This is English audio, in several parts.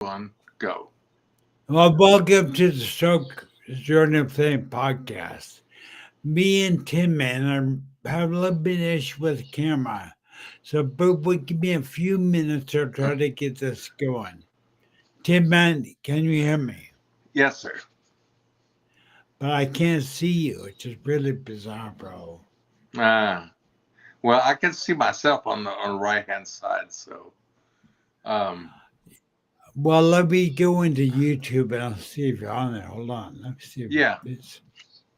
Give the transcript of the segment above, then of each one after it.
1, go. Well, welcome to the Stroke Journey of Fame podcast. Me and Tim Man are having a little bit of issue with the camera. So, but we give me a few minutes to try to get this going. Tim Man, can you hear me? Yes, sir. But I can't see you, which is really bizarre, bro. Uh, well, I can see myself on the right hand side. So, um, Well, let me go into YouTube and I'll see if you're on there. Hold on. Let me see if yeah. it's.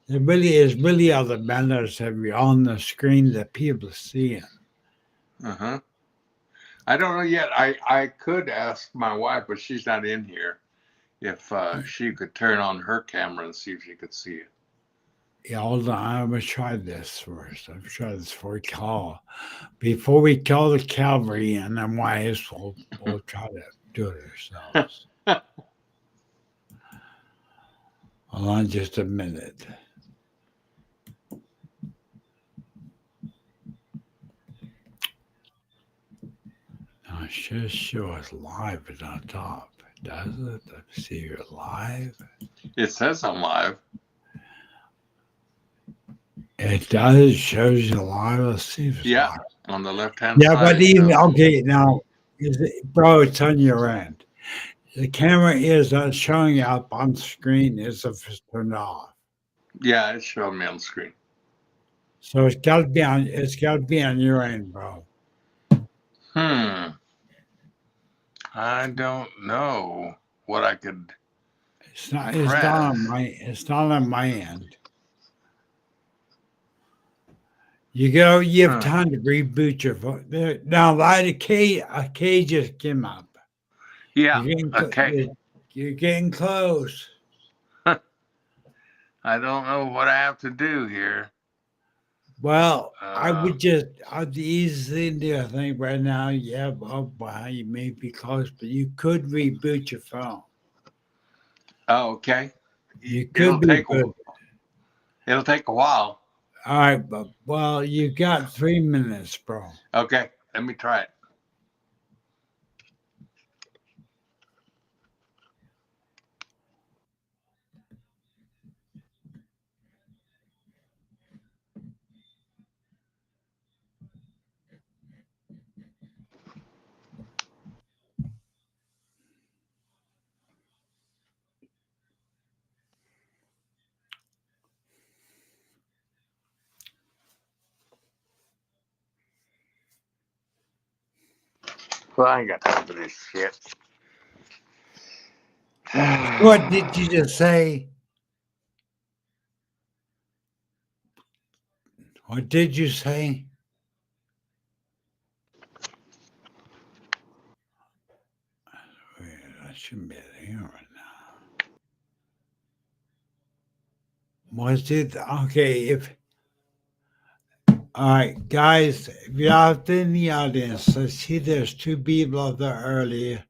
It really is really all that matters if you're on the screen that people see it. Uh huh. I don't know yet. I could ask my wife, but she's not in here. If she could turn on her camera and see if she could see it. Yeah, hold on. I'm gonna try this first. I'm try this before we call. Before we call the cavalry in, and wives, we'll try to do it ourselves. Hold on just a minute. Now, it should show us live at the top. Does it? Let's see you're live. It says I'm live. It does. It shows you live. Let's see if it's Yeah, live. on the left hand Yeah, side but it even shows. okay now, bro, it's on your end. The camera is showing up on screen as if it's turned off. Yeah, it showed me on the screen. So it's got to be on. It's got to be on your end, bro. Hmm. I don't know what I could It's not. It's not press. on my. It's not on my end. You go. You have Huh. time to reboot your phone. Now, light a K just came up. Yeah. You're getting. Okay. You're getting close. I don't know what I have to do here. Well, I Uh, would just. The easiest thing to do, I think, right now. Yeah. Well, you may be close, but you could reboot your phone. oh, okay. You could It'll take reboot. it'll take a while. All right, but well, you got 3 minutes, bro. Okay, let me try it. Well, I ain't got time for this shit. What did you just say? What did you say? Wait, I shouldn't be here right now. Was it okay? If all right, guys, if you're out in the audience, I see there's two people out there earlier.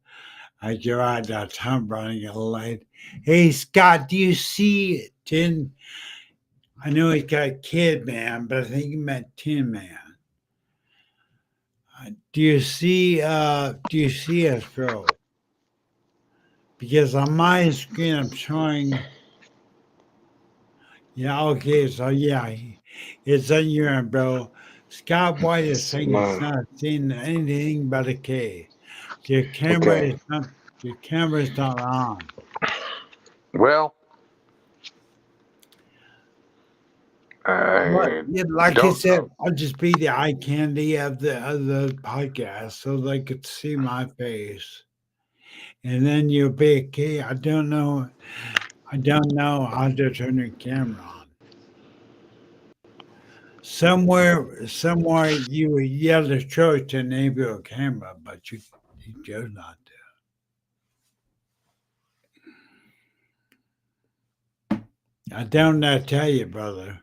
I arrived at time running a late. Hey, Scott, do you see Tin? I know he's got Kid Man, but I think he meant Tin Man. Do you see? Do you see us, bro? Because on my screen, I'm showing. Yeah, okay, so yeah, it's on your end, bro. Scott White is saying it's My, not seeing anything but a K. Your camera okay. is not. Your camera is not on. Well, But I yeah, like I don't said, know. I'll just be the eye candy of the podcast, so they could see my face, and then you'll be a K. I don't know. I don't know how to turn your camera on. Somewhere you yelled at church to enable your camera, but you chose not to. I don't know tell you, brother.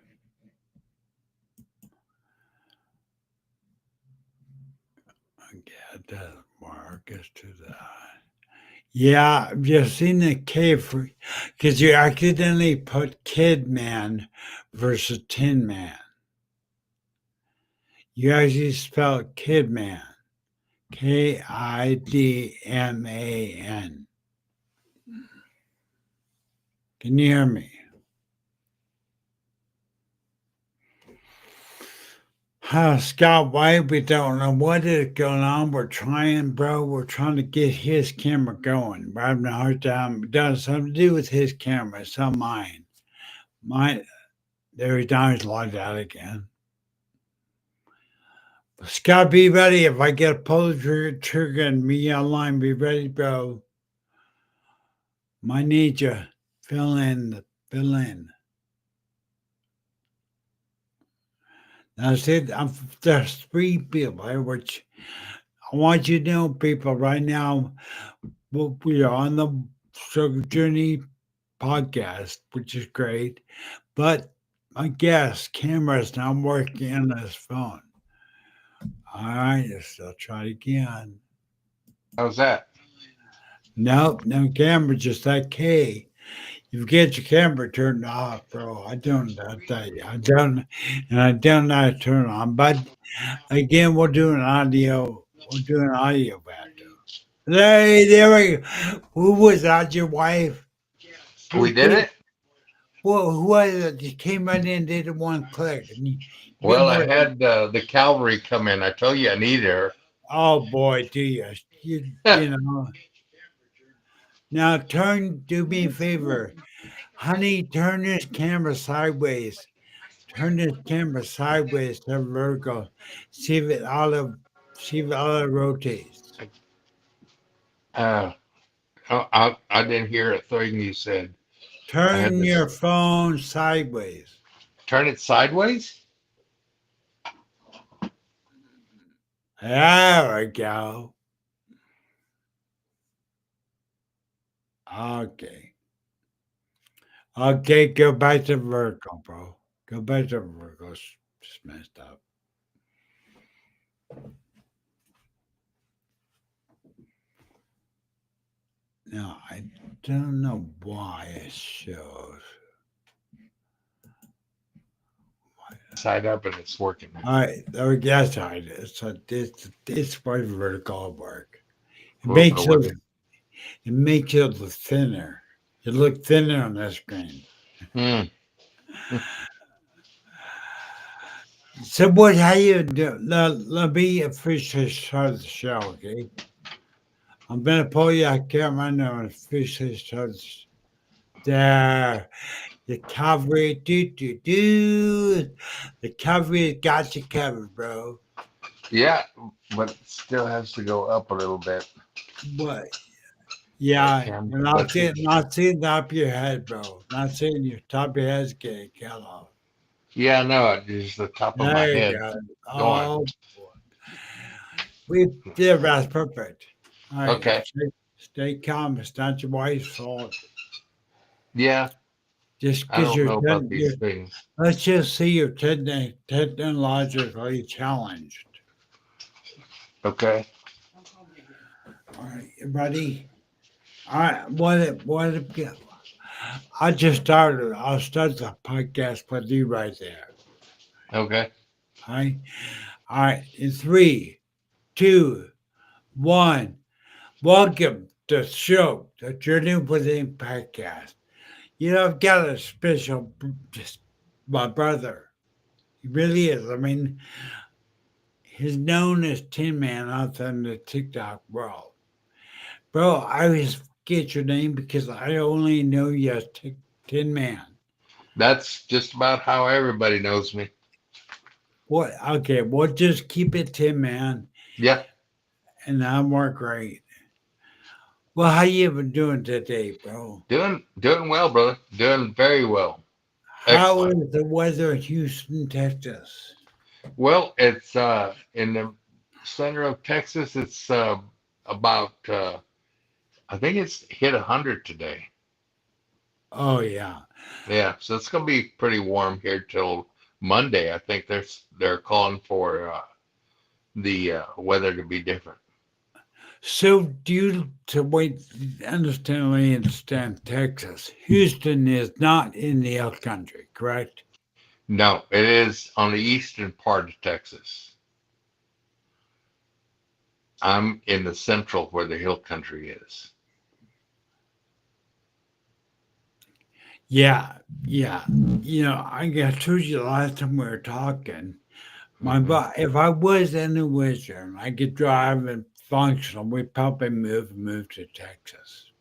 Okay, it doesn't work. It's too that. Yeah, I've just seen the cave because you accidentally put Kid Man versus Tin Man. You actually spelled Kid Man, Kidman. Can you hear me? Scott White, we don't know what is going on. We're trying, bro. We're trying to get his camera going. We're having a hard time. It does something to do with his camera. It's not mine. Mine, there he's now he's logged out again. Scott, be ready. If I get a pull the trigger and me online, be ready, bro. Might need you. Fill in. Fill in. That's it. There's three people, which I want you to know, people, right now, we are on the Struggle Journey podcast, which is great. But my guest camera's not working on his phone. All right, so I'll try again. How's that? Nope, no camera, just that K. You get your camera turned off, bro. I don't, I tell you, I don't, and I don't know how to turn it on. But again, we're doing audio. We're doing audio back there. Hey, there we go. Who was that? Your wife? We Who did came? it? Well, who was it? You came right in, did it one click, and you been Well, I working. had the cavalry come in. I told you I need her. Oh boy, do you? You know. Now turn. Do me a favor, honey. Turn this camera sideways. Turn this camera sideways to vertical. See if it auto. See if it auto rotates. uh, I didn't hear a thing you said. I had Turn this. your phone sideways. Turn it sideways? There we go. Okay. Okay, go back to vertical, bro. Go back to vertical. It's messed up. Now, I don't know why it shows. Side up and it's working now. All right, there we go. That's all right. It's why vertical work. It Well, makes it it makes it look thinner. You look thinner on the screen. hmm. So what? How you do? Let me officially start the show, okay? I'm gonna pull you. I can't remember and officially start. There, the cavalry, do. The cavalry got you covered, bro. Yeah, but it still has to go up a little bit. What? The Yeah, cam, you're but not seeing the top of your head, bro. Not seeing your top of your head's getting cut off. yeah, no, it's just the top of my There you head. go. Go on. Oh, boy. We did that's perfect. All right, Okay. stay calm. It's not your wife's fault. Yeah, Just I because don't you're, know about these things. let's just say you're technologically challenged. Okay. All right, you ready? All right, I just started. I'll start the podcast with you right there. Okay. All right. All right. In three, two, one. Welcome to the show, the Journey Within podcast. You know, I've got a special, just my brother. He really is. I mean, he's known as Tin Man out there in the TikTok world. Bro, I always forget your name because I only know you as Tin Man. That's just about how everybody knows me. What? Okay, well, just keep it Tin Man, Yeah, and I'm more great. Well, how you been doing today, bro? doing well, brother. Doing very well. How Excellent. is the weather in Houston, Texas? Well, it's in the center of Texas. It's about I think it's hit 100 today. Oh yeah. Yeah, so it's gonna be pretty warm here till Monday. I think they're calling for the weather to be different. So do you to wait understand Texas? Houston is not in the Hill Country, correct? No, it is on the eastern part of Texas. I'm in the central where the hill country is. Yeah, yeah. I told you last time we were talking. Hmm. If I was in a wizard, I could drive and function. We'd probably move to Texas.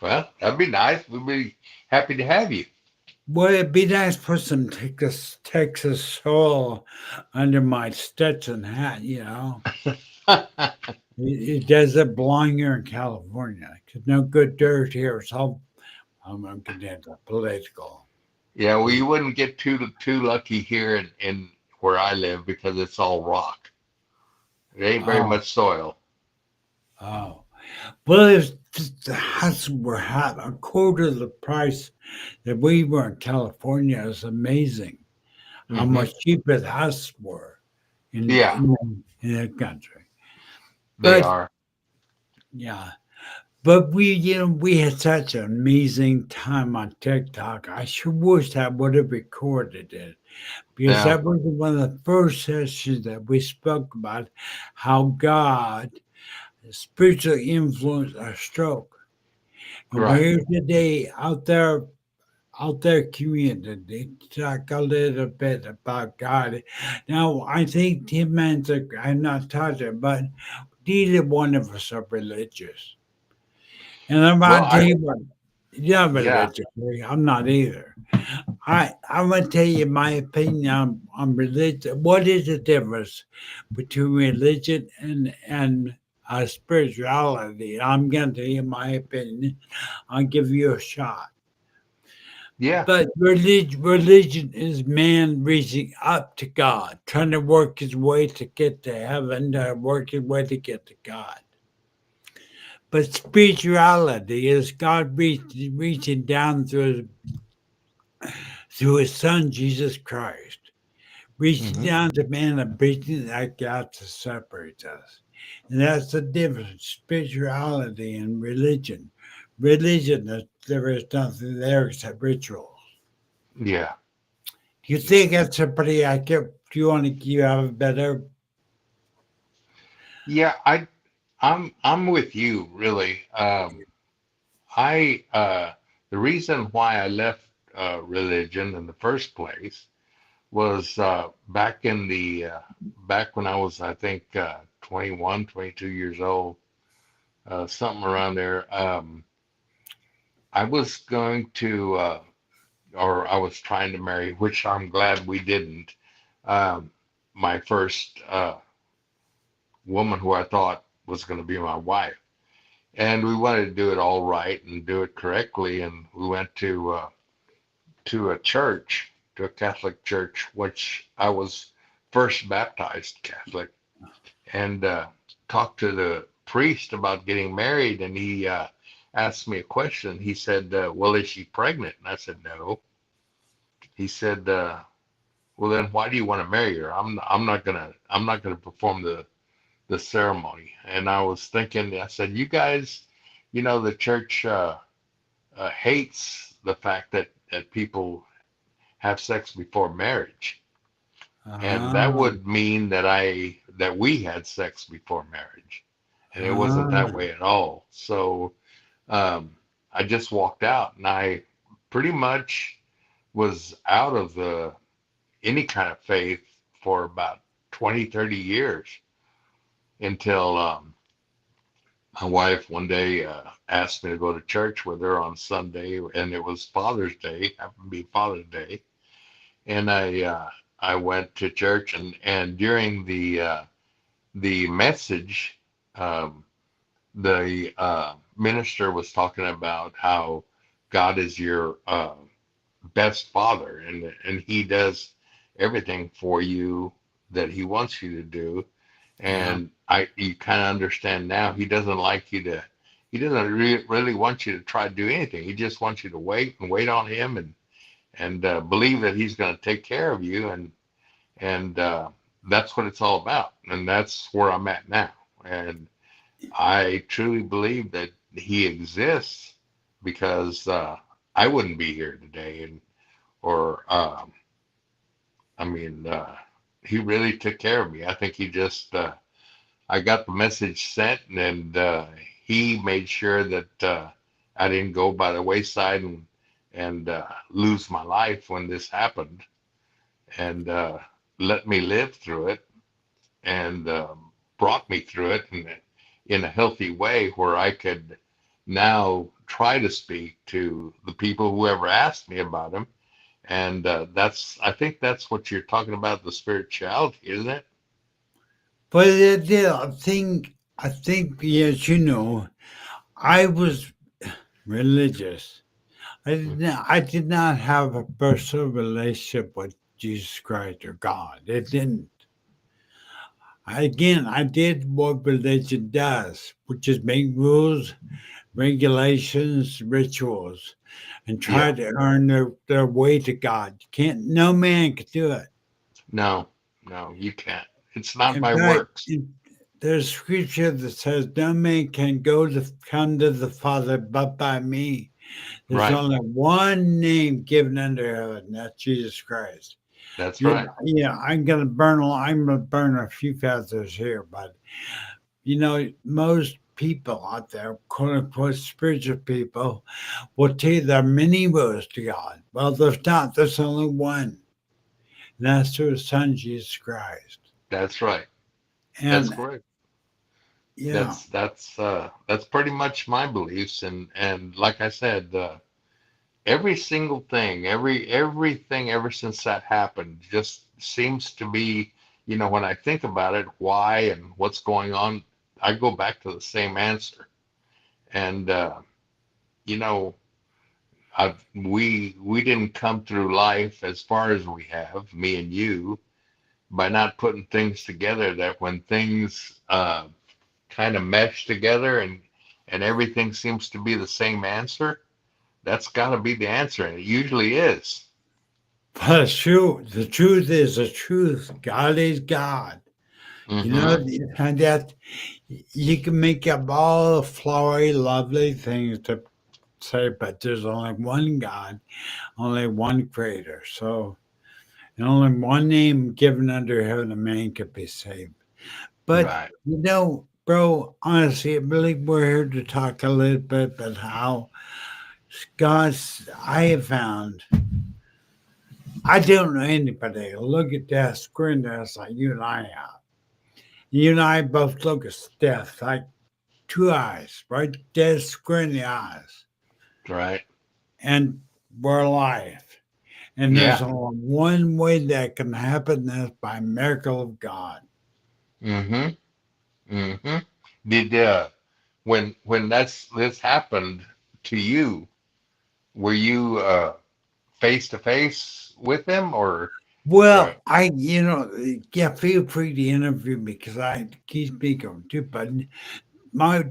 Well, that'd be nice. We'd be happy to have you. Well, it'd be nice to put some Texas soil under my Stetson hat. It doesn't belong here in California. 'Cause no good dirt here. So I'm going to get into political. Yeah, well, you wouldn't get too lucky here in where I live because it's all rock. It ain't very Oh, much soil. oh. Well, if the houses were half a quarter of the price that we were in California, is amazing. How Hmm. much cheaper the houses were in Yeah, in the country. they But are. yeah, but we had such an amazing time on TikTok. I sure wish I would have recorded it because Yeah, that was one of the first sessions that we spoke about how God spiritually influenced our stroke. And right. we're here today out there community talk a little bit about God. Now I think Tim Manzik, I'm not talking, but neither one of us are religious. And I'm Well, about to tell you what, you're not yeah, religious, Ray. I'm not either. I'm gonna tell you my opinion on religion. What is the difference between religion and spirituality? I'm gonna tell you my opinion. I'll give you a shot. yeah, But religion is man reaching up to God, trying to work his way to get to heaven, to work his way to get to God. But spirituality is God reaching down through his son, Jesus Christ, reaching hmm, down to man and bridging that gap to separate us. And that's the difference, spirituality and religion. Religion, there is nothing there except rituals. yeah, Do you think that's a pretty accurate? Do you want to you have a better? yeah. I'm with you really. I the reason why I left religion in the first place was back when I was, I think, 21, 22 years old, something around there. I was going to, or I was trying to marry, which I'm glad we didn't. Um, my first woman who I thought was going to be my wife, and we wanted to do it all right and do it correctly, and we went to a church, to a Catholic church, which I was first baptized Catholic, and talked to the priest about getting married, and he asked me a question. He said, "Well, is she pregnant?" And I said, "No." He said, "Well, then why do you want to marry her? I'm not gonna perform the ceremony." And I was thinking, I said, "You guys, the church hates the fact that people have sex before marriage." And that Ah, would mean that we had sex before marriage, and it wasn't that ah, way at all. So um, I just walked out, and I pretty much was out of the any kind of faith for about 20, 30 years until my wife one day asked me to go to church with her on Sunday, and it was Father's Day, happened to be Father's Day, and I went to church, and during the message, um, the minister was talking about how God is your best father, and He does everything for you that He wants you to do. yeah. And you kind of understand now. He doesn't like you to. He doesn't really want you to try to do anything. He just wants you to wait and wait on Him and believe that He's going to take care of you, and that's what it's all about. And that's where I'm at now. And I truly believe that he exists because I wouldn't be here today, and or I mean, he really took care of me. I think he just I got the message sent, and he made sure that I didn't go by the wayside, and lose my life when this happened, and let me live through it, and brought me through it in a healthy way where I could now try to speak to the people who ever asked me about him. And I think that's what you're talking about, the spirituality, isn't it? But I think, as you know, I was religious. I did not have a personal relationship with Jesus Christ or God. It didn't. Again, I did what religion does, which is make rules, regulations, rituals, and try Yeah. to earn their way to God. Can't no man can do it. No, no, you can't. It's not In by fact, works. there's scripture that says no man can come to the Father but by me. There's Right. only one name given under heaven, that's Jesus Christ. That's Yeah, right. yeah. I'm gonna burn a few feathers here, but most people out there, quote unquote spiritual people, will tell you there are many roads to God. Well, there's not. There's only one, and that's through His Son Jesus Christ. That's right. That's And correct. yeah, That's pretty much my beliefs, and like I said, every single thing, everything ever since that happened just seems to be, when I think about it, why and what's going on, I go back to the same answer. And you know, we didn't come through life as far as we have, me and you, by not putting things together. That when things kind of mesh together and everything seems to be the same answer, that's got to be the answer, and it usually is. but it's true. The truth is the truth. God is God. Mm-hmm. And that you can make up all the flowery, lovely things to say, but there's only one God, only one Creator. So, and only one name given under heaven a man could be saved. But Right. bro, honestly, I believe we're here to talk a little bit about how God's. I have found. I don't know anybody who look at death, squint at us like you and I have. You and I both look at death like two eyes, right? Dead square in the eyes, Right. and we're alive. And there's Yeah. only one way that can happen. That's by miracle of God. Mm-hmm. Mm-hmm. Did when this happened to you, were you face to face with him or uh, Well, yeah, feel free to interview me because I keep speaking too. But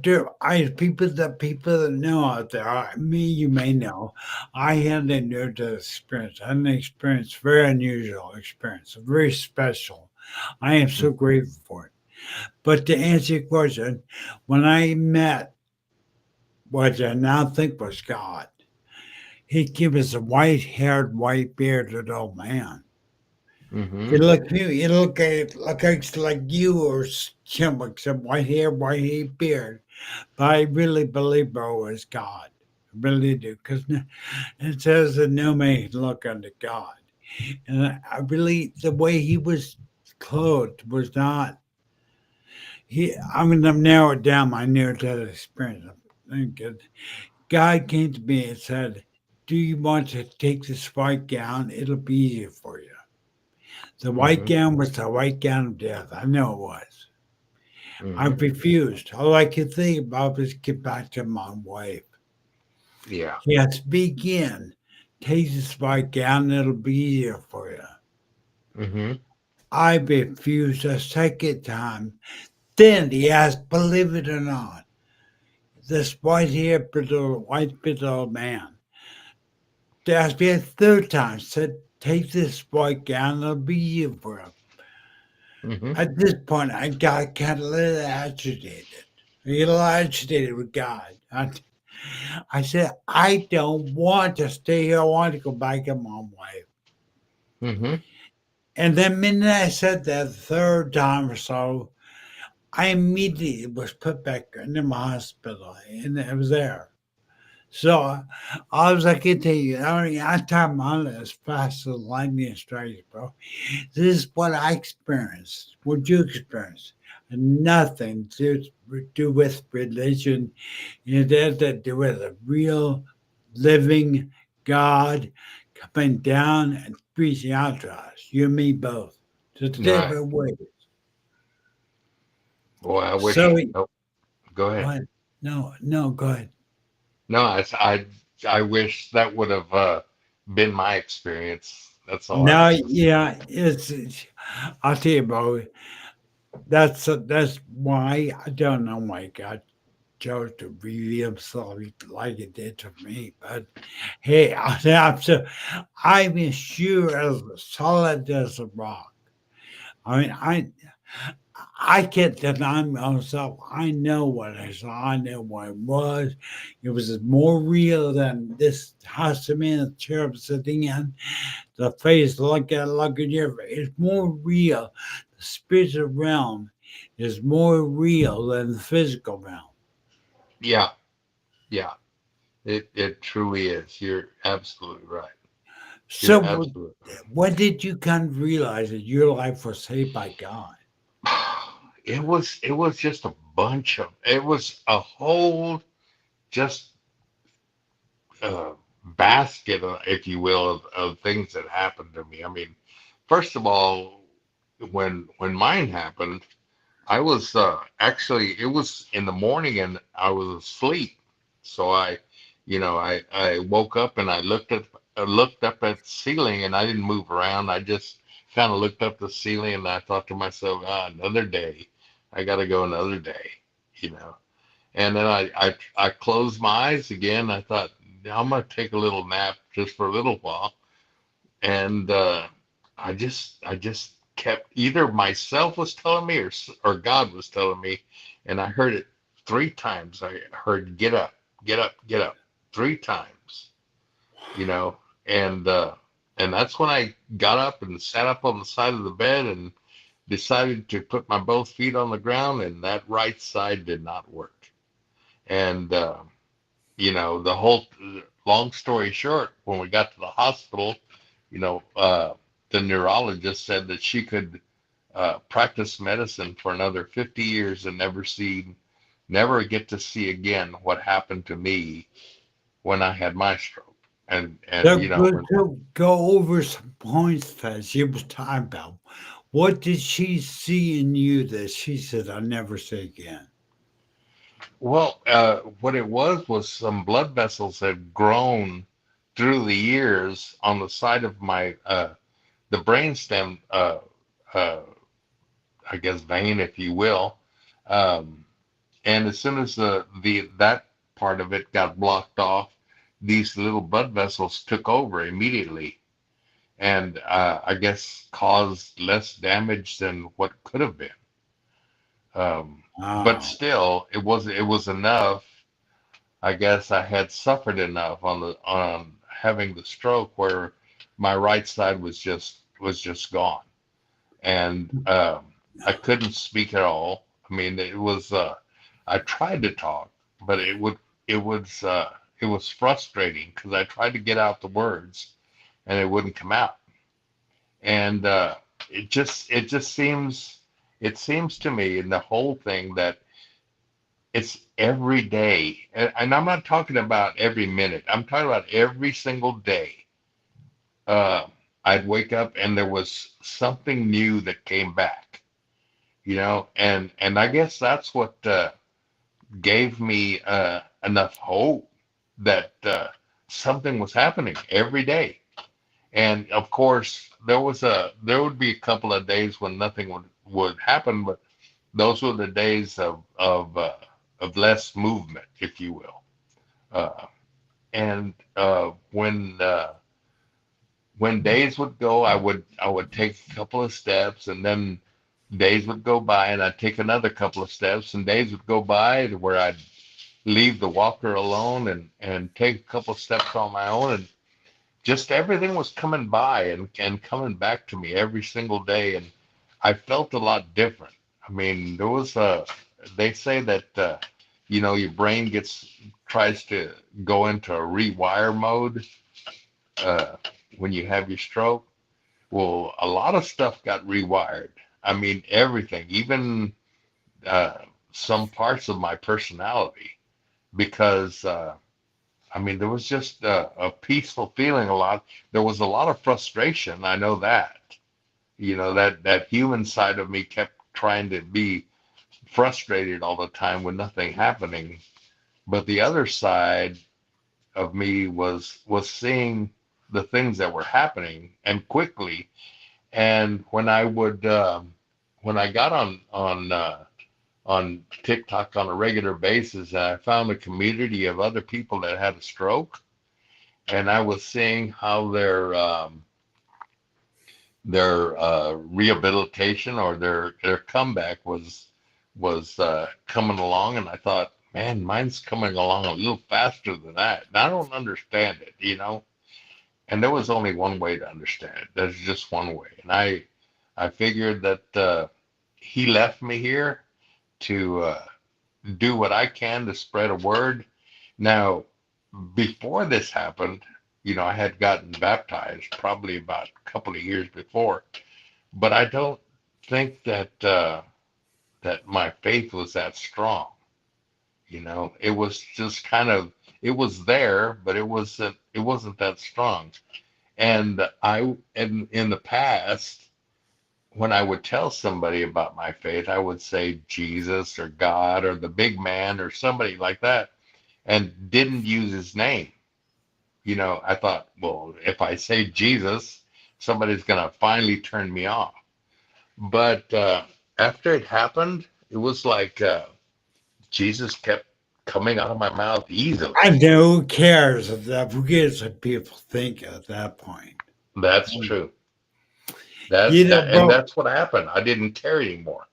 people that know out there, me, you may know, I had a near death experience. I had an experience, very unusual experience, very special. I am so grateful for it. But to answer your question, when I met what I now think was God, he gave us a white haired, white bearded old man. mm-hmm. He looked new. He looks like you or Kim, except white hair, white hair, beard. But I really believe, bro, is God. I really do. Because it says that no man can look unto God. And I really, the way he was clothed was not, I'm going to narrow it down my near death experience. Thank you. God came to me and said, do you want to take this white gown? It'll be easier for you. The white Mm-hmm. gown was the white gown of death. I know it was. I Mm-hmm. refused. All I could think about was get back to my wife. Yeah. Yes, begin. Take this white gown, it'll be easier for you. Mm-hmm. I refused a second time. Then he asked, believe it or not, this white little man asked me a third time, said, take this white gown, it'll be easier for you. Mm-hmm. At this point, I got kind of a little agitated. A little agitated with God. I said, I don't want to stay here. I want to go back to my wife. Mm-hmm. And the minute I said that the third time or so, I immediately was put back into my hospital and it was there. So I was like, to you, I time on as fast as lightning strikes, bro. This is what I experienced. What you experienced. Nothing to do with religion. It had to do with a real living God coming down and reaching out to us. You and me both. Just Right. different ways. Boy, I So, wish. Oh, go ahead. what? No, no, go ahead. No, I wish that would have been my experience. That's all I No, have to say. yeah, I'll tell you, bro. That's why I don't know why God chose to reveal himself like it did to me. But hey, I'm as sure as solid as a rock. I mean, I can't deny myself. I know what I saw. I know what it was. It was more real than this house to me in the chair I'm sitting in. The face like at your face. It's more real. The spiritual realm is more real than the physical realm. Yeah, yeah. It truly is. You're absolutely right. So, You're absolutely when did you kind of realize that your life was saved by God? right. It was just a bunch of it was a whole just uh, basket, if you will, of things that happened to me. I mean, first of all, when mine happened, I was actually it was in the morning and I was asleep. So I woke up and I looked up at the ceiling and I didn't move around. I just kind of looked up the ceiling and I thought to myself, another day. I got to go another day, you know. And then I closed my eyes again. I thought I'm gonna take a little nap just for a little while and I just kept either myself was telling me or God was telling me, and I heard it 3 times. I heard get up, get up, get up 3 times, you know, and uh, and that's when I got up and sat up on the side of the bed and decided to put my both feet on the ground, and that right side did not work, and the whole long story short, when we got to the hospital, you know, uh, the neurologist said that she could practice medicine for another 50 years and never get to see again what happened to me when I had my stroke. And So, go over some points that she was talking about. What did she see in you that she said, I'll never say again? well, what it was some blood vessels had grown through the years on the side of my the brainstem, uh, I guess vein, if you will. Um, and as soon as the that part of it got blocked off, these little blood vessels took over immediately, and I guess caused less damage than what could have been. But Oh, still, it was enough. I guess I had suffered enough on having the stroke where my right side was just gone, and I couldn't speak at all. I mean, I tried to talk, but it was frustrating because I tried to get out the words and it wouldn't come out. And it seems to me in the whole thing that it's every day, and I'm not talking about every minute. I'm talking about every single day. Uh, I'd wake up and there was something new that came back, and I guess that's what gave me enough hope that something was happening every day. And of course, there would be a couple of days when nothing would happen, but those were the days of less movement, if you will. And when days would go, I would take a couple of steps, and then days would go by, and I'd take another couple of steps, and days would go by to where I'd leave the walker alone and take a couple of steps on my own, and just everything was coming by and coming back to me every single day, and I felt a lot different. I mean, they say that your brain gets tries to go into a rewire mode uh, when you have your stroke. Well, a lot of stuff got rewired. I mean, everything, even uh, some parts of my personality, because I mean, there was just a peaceful feeling. There was a lot of frustration. I know that. That human side of me kept trying to be frustrated all the time with nothing happening. But the other side of me was seeing the things that were happening and quickly. And when I got on TikTok on a regular basis, I found a community of other people that had a stroke, and I was seeing how their rehabilitation or their comeback was coming along, and I thought, man, mine's coming along a little faster than that. And I don't understand it. And there was only one way to understand it. There's just one way, and I figured that he left me here to do what I can to spread a word. Now, before this happened, I had gotten baptized probably about a couple of years before, but I don't think that my faith was that strong. It was just kind of it was there, but it wasn't that strong. And in the past, when I would tell somebody about my faith, I would say Jesus or God or the big man or somebody like that, and didn't use his name. I thought, well, if I say Jesus, somebody's going to finally turn me off. But after it happened, it was like Jesus kept coming out of my mouth easily. I know who cares if that who cares what people think at that point. That's true. That You know, that and bro. that's what happened. I didn't care anymore.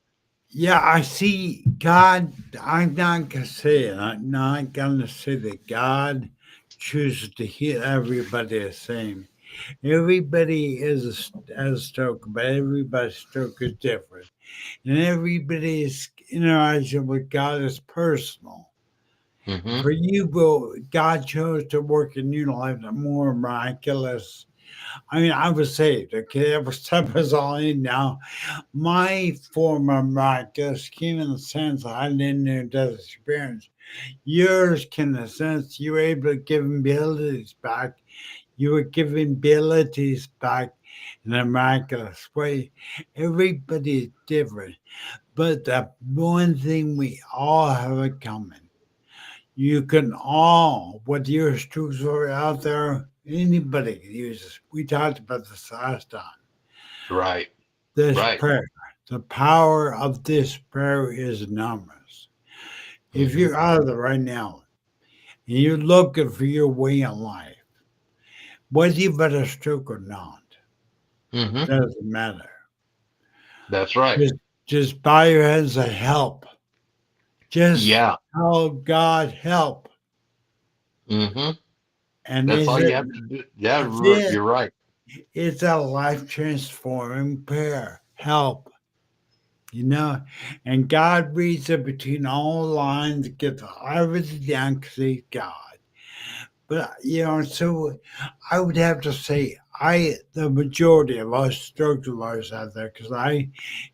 Yeah, I see God. I'm not gonna say it. I'm not gonna say that God chooses to heal everybody the same. Everybody has a stroke, but everybody's stroke is different, and everybody's interaction with God is personal. Hmm. For you, bro, God chose to work in your life more miraculous. I mean, I was saved, okay? That was that was all in now. My form of miraculous came in the sense I didn't near death experience. Yours can, in the sense you were able to give abilities back. You were giving abilities back in a miraculous way. Everybody is different, but the one thing we all have in common, you can all, whether your strokes are out there, anybody can use this. We talked about this last time. Right. This Right. prayer, the power of this prayer is enormous. If Hmm. you're out there right now and you're looking for your way in life, whether you've had a stroke or not, Hmm. doesn't matter. That's right. Just, just bow your head and say, help. Just Yeah. tell God, help. Hmm. And That's is all it, you have to do. Yeah, that's it. you're right. It's a life transforming prayer. Help. You know, and God reads it between all lines, gets everything down because He's God. But so I would have to say the majority of us struggle ours out there because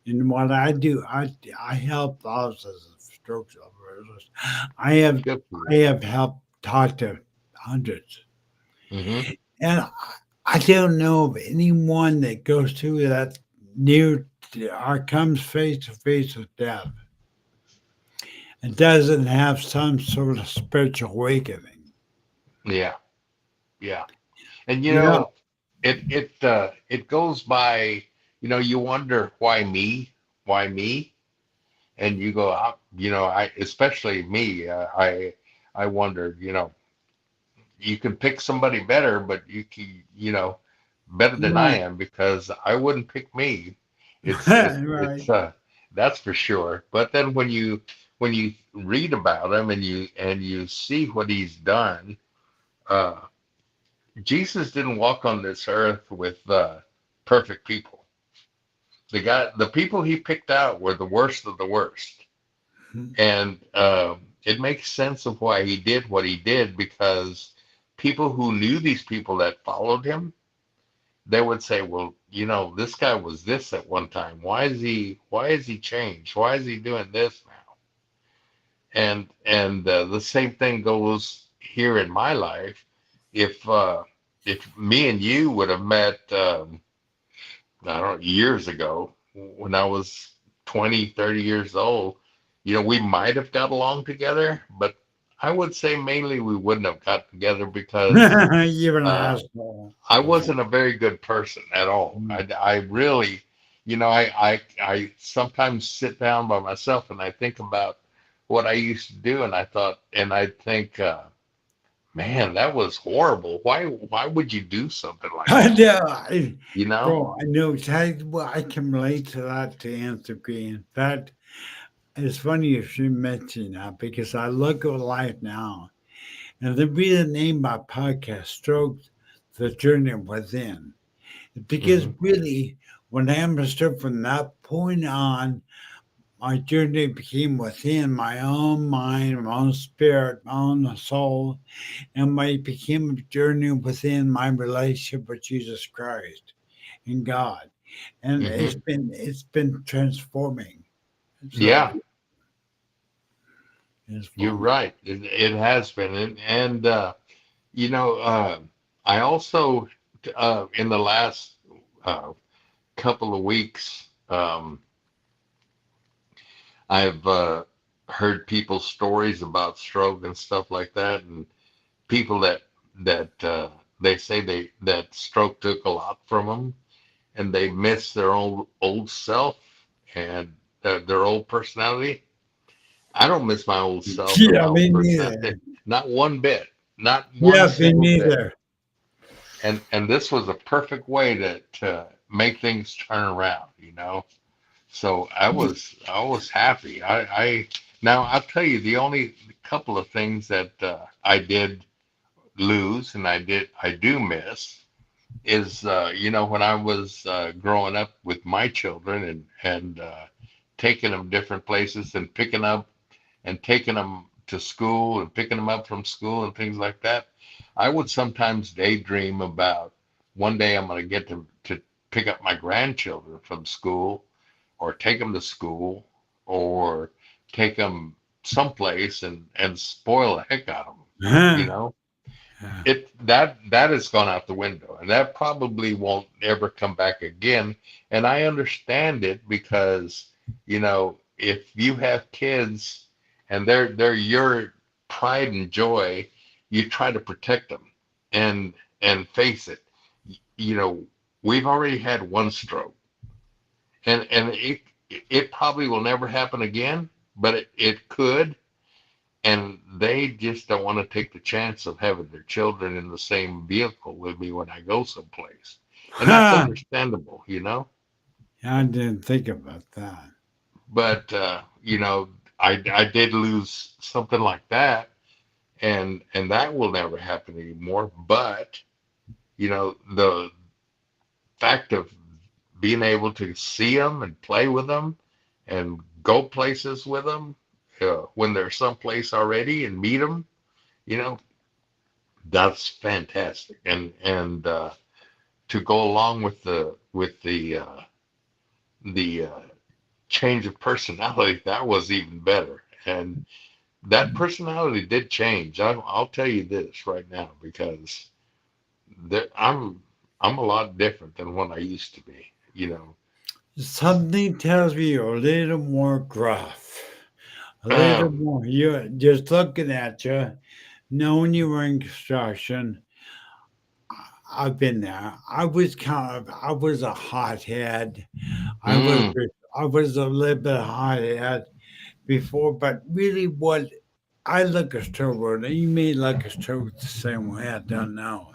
in what I do, I help thousands of stroke survivors. I have Good for you. I have helped talk to hundreds, Hmm. and I don't know of anyone that goes through that near or comes face to face with death and doesn't have some sort of spiritual awakening. Yeah. Yeah. And You know, it goes by. You wonder why me, and you go out. I especially me. I wondered. You can pick somebody better, but better than I right, am because I wouldn't pick me. It's it, right. it's that's for sure. But then when you read about him and you see what he's done, uh, Jesus didn't walk on this earth with perfect people. The people he picked out were the worst of the worst, and it makes sense of why he did what he did, because people who knew these people that followed him, they would say, well, this guy was this at one time. Why is he changed? Why is he doing this now? And the same thing goes here in my life. If me and you would have met, I don't know, years ago, when I was 20, 30 years old, we might have got along together, but I would say mainly we wouldn't have got together because You're an uh, asshole. I wasn't a very good person at all. I really, I sometimes sit down by myself and I think about what I used to do, and I think, man, that was horrible. Why would you do something like I that? know, You know? bro. I know exactly. Well, I can relate to that to nth degree. In fact, it's funny you should mention that because I look at life now, and the reason name my podcast "Strokes the Journey Within" is because Hmm. really, when I understood from that point on, my journey became within my own mind, my own spirit, my own soul, and my became a journey within my relationship with Jesus Christ and God. And Hmm. it's been transforming. So Yeah, it's you're fun. right. It has been, and you know, I also, in the last uh, couple of weeks, I've heard people's stories about stroke and stuff like that, and people that they say that stroke took a lot from them, and they miss their old self and their old personality. I don't miss my old self and my Yeah, old me personality, neither. not one bit, not one Yeah, me single bit. neither. And this was a perfect way to make things turn around. So I was happy. I now I'll tell you the only couple of things that I did lose and I do miss is when I was growing up with my children and taking them different places and picking up and taking them to school and picking them up from school and things like that. I would sometimes daydream about one day I'm going to get to pick up my grandchildren from school or take them to school or take them someplace and spoil the heck out of them. You Huh. know, Yeah. that has gone out the window, and that probably won't ever come back again. And I understand it because if you have kids and they're your pride and joy, you try to protect them and face it. You know, we've already had one stroke, and it probably will never happen again, but it could, and they just don't want to take the chance of having their children in the same vehicle with me when I go someplace. And that's Huh. understandable. I didn't think about that. But I did lose something like that, and that will never happen anymore. But the fact of being able to see them and play with them and go places with them when they're someplace already and meet them, you know, that's fantastic. And to go along with the change of personality, that was even better. And that personality did change. I'll tell you this right now because I'm a lot different than what I used to be. Something tells me you're a little more gruff. A little Um, more. You're just looking at you, knowing you were in construction. I've been there. I was a hothead. I was, mm, I was a little bit hothead before, but really what I look at stroke, you may look at stroke the same way, I don't know.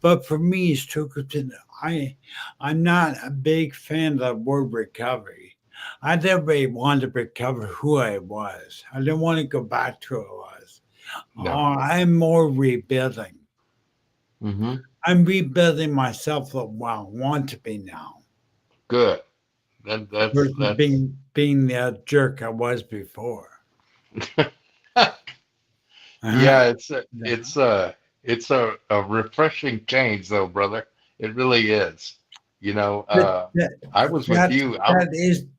But for me, stroke is I'm not a big fan of the word recovery. I never really wanted to recover who I was. I didn't want to go back to who I was. no. I'm more rebuilding. Hmm. I'm rebuilding myself of what I want to be now Good. That that's versus that's being the jerk I was before. Yeah, Uh, it's a refreshing change though, brother. It really is. You know, that, that, I was with that, you.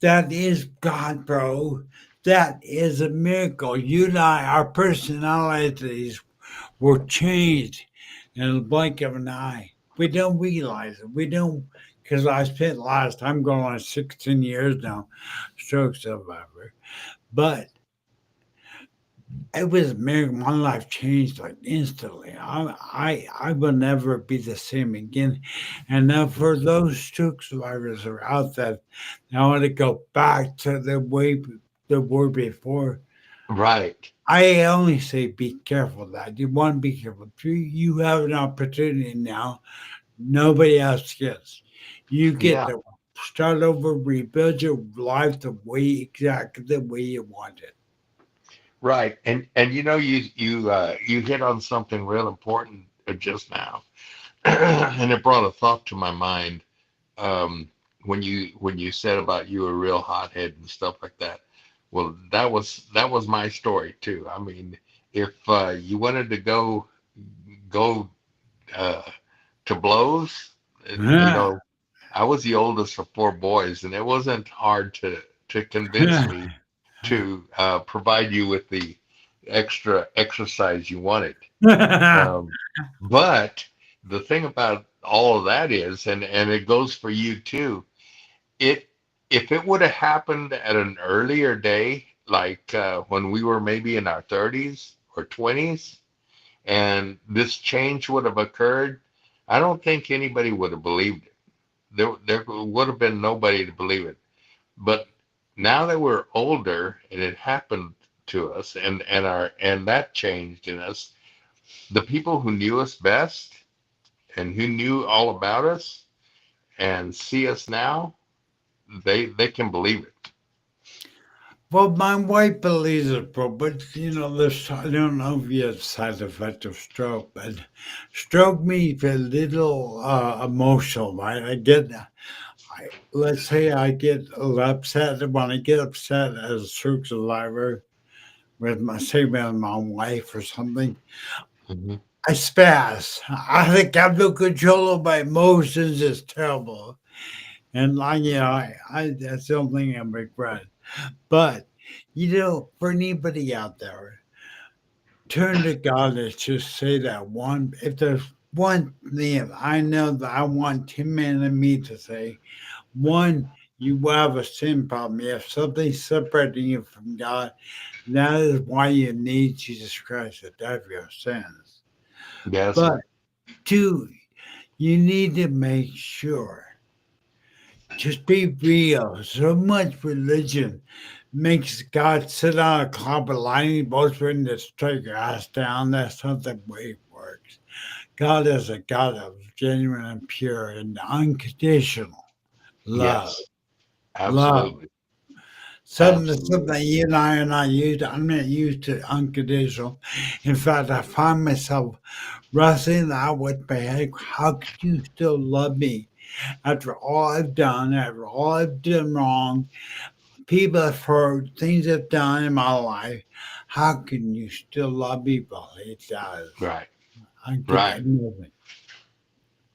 that is God, bro. That is a miracle. You and I, our personalities were changed in the blink of an eye. We don't realize it. We don't, because I spent last, I'm going on 16 years now, stroke survivor. But it was a miracle. My life changed like instantly. I will never be the same again. And now for those stroke survivors that are out there, I want to go back to the way they were before. Right. I only say be careful that you want to be careful. You have an opportunity now. Nobody else gets. You get Yeah. to start over, rebuild your life the way exactly the way you want it. Right. And you know, you hit on something real important just now, and it brought a thought to my mind. Um, when you said about you a real hothead and stuff like that. Well, that was my story too. I mean, if you wanted to go uh, to blows, you know, I was the oldest of four boys, and it wasn't hard to convince me to provide you with the extra exercise you wanted. Um, but the thing about all of that is, and it goes for you too, it if it would have happened at an earlier day, like when we were maybe in our 30s or 20s, and this change would have occurred, I don't think anybody would have believed it. There would have been nobody to believe it. But now that we're older and it happened to us, and that changed in us, the people who knew us best and who knew all about us and see us now, they can believe it. Well, my wife believes it, bro, but there's, I don't know if you have side effect of stroke, but stroke means a little emotional, right? Let's say I get upset. When I get upset as a stroke survivor with with my wife or something, Hmm. I spaz. I think I have no control of my emotions. It's terrible. And that's the only thing I regret. But, for anybody out there, turn to God and just say that one. If there's one thing I know that I want Tim and me to say, one, you have a sin problem. You have something separating you from God. That is why you need Jesus Christ to die for your sins. Yes, But two, you need to make sure. Just be real. So much religion makes God sit on a cloud of lightning bolts ready to strike your ass down. That's not the way it works. God is a God of genuine and pure and unconditional love. yes, Love. absolutely, Something absolutely. you and I are not used to. I'm not used to unconditional. In fact, I find myself wrestling out with my head. How could you still love me after all I've done, after all I've done wrong? People have heard things I've done in my life. How can you still love people? It does. Right, I get right. that moving.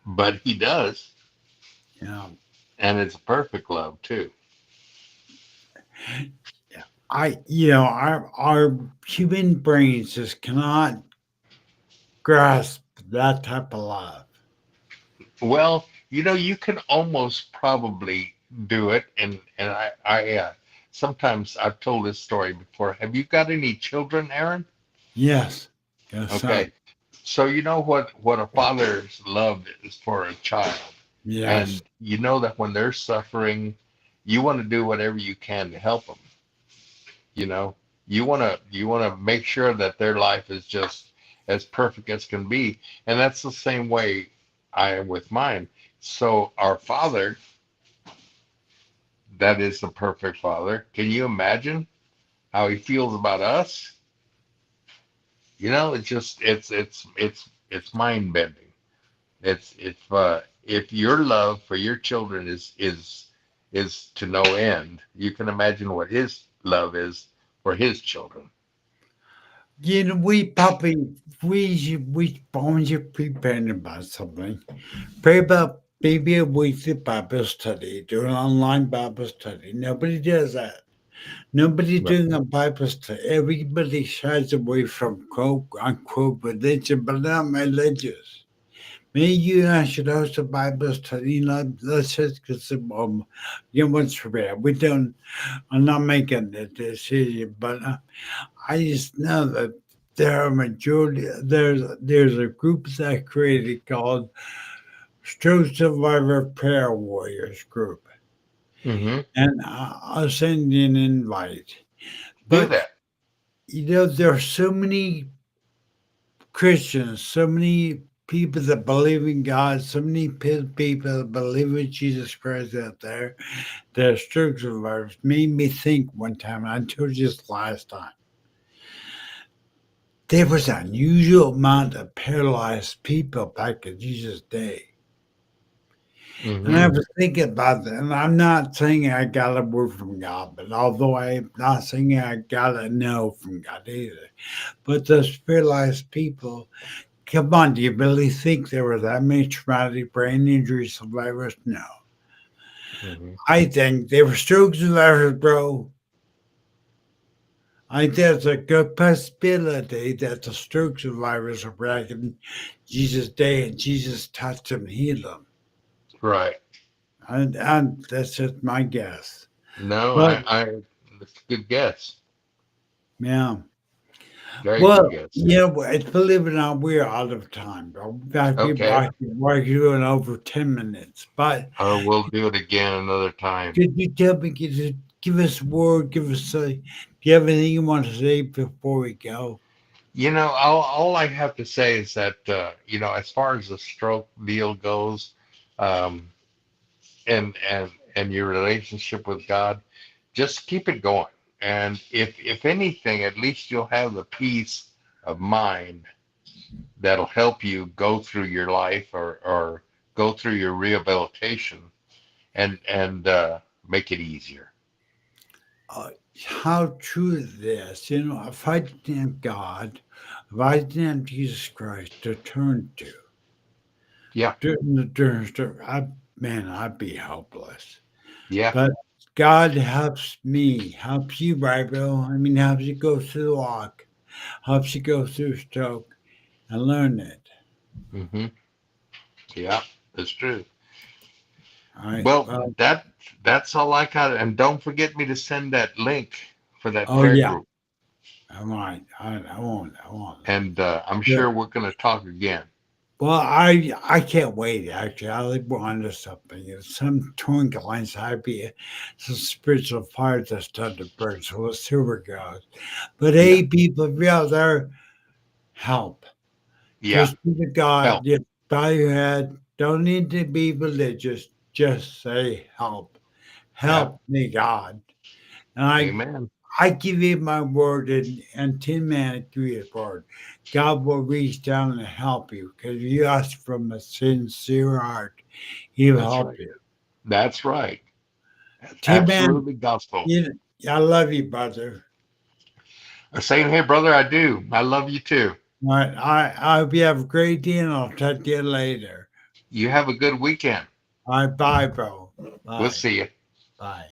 But he does, You know, and it's a perfect love too. our human brains just cannot grasp that type of love. Well, you can almost probably do it, and I sometimes I've told this story before. Have you got any children, Aaron? Yes, yes, Okay, son. so you know what a father's love is for a child, Yes. and you know that when they're suffering, you want to do whatever you can to help them. You know, you want to make sure that their life is just as perfect as can be, and that's the same way I am with mine. So our Father, that is the perfect Father. Can you imagine how He feels about us? It's just it's mind bending. It's if your love for your children is to no end, you can imagine what His love is for His children. we probably we want you preparing about something. Pray about maybe a weekly Bible study, do an online Bible study. Nobody does that. Nobody Right. doing a Bible study. Everybody shies away from quote unquote religion, but not religious. Me, you, and I should host a Bible study. Let's just get some what's fair. We don't. I'm not making the decision, but I just know that there are a majority. There's a group that created called Stroke Survivor Prayer Warriors Group, Mm-hmm. and I'll send you an invite. Do But that. there are so many Christians, so many people that believe in God, so many people that believe in Jesus Christ out there. The stroke survivors made me think one time, and I told you this last time. There was an unusual amount of paralyzed people back in Jesus' day. And I Mm-hmm. was thinking about that, and I'm not saying I got a word from God, but although I'm not saying I got a no from God either. But those paralyzed people, come on, do you really think there were that many traumatic brain injury survivors? No. Mm-hmm. I think they were stroke survivors, bro. I think there's a good possibility that the stroke survivors are back in Jesus' day and Jesus touched them and healed them. Right. And that's just my guess. No, But that's a good guess. yeah. Very good Well, guess. yeah, it's believe it or not, we're out of time, bro. In fact, we Okay. are doing over 10 minutes. But We'll do it again another time. could you tell me, give us a word, do you have anything you want to say before we go? All I have to say is that, as far as the stroke deal goes, um, and your relationship with God, just keep it going. And if anything, at least you'll have the peace of mind that'll help you go through your life, or go through your rehabilitation, and make it easier. Uh, how true is this? If I didn't have God, if I didn't have Jesus Christ to turn to, Yeah, man, I'd be helpless. yeah, But God helps me, helps you, right, bro? I mean, helps you go through the walk, helps you go through stroke and learn it. hmm yeah, that's true. All right. Well, Well, that's all I got. And don't forget me to send that link for that oh prayer yeah, group. I might. I won't. I won't. And I'm Yeah. sure we're going to talk again. Well, I can't wait. Actually, I'll be onto something. It's some twinkle inside me, some spiritual fire that's starting to burn. So we'll see where it goes. But Yeah, hey, people, if you're out there, help. yeah, Just be the God. help. Just bow your head. Don't need to be religious. Just say help. Yeah, Help me, God. And amen. I give you my word, and 10 man, I give you his word. God will reach down and help you because you ask from a sincere heart. He'll That's help right. you. That's right. That's 10 man, absolutely gospel. I love you, brother. Same here, brother. I do. I love you too. All right. I hope you have a great day and I'll talk to you later. You have a good weekend. All right. Bye, bro. We'll Bye. see you. Bye.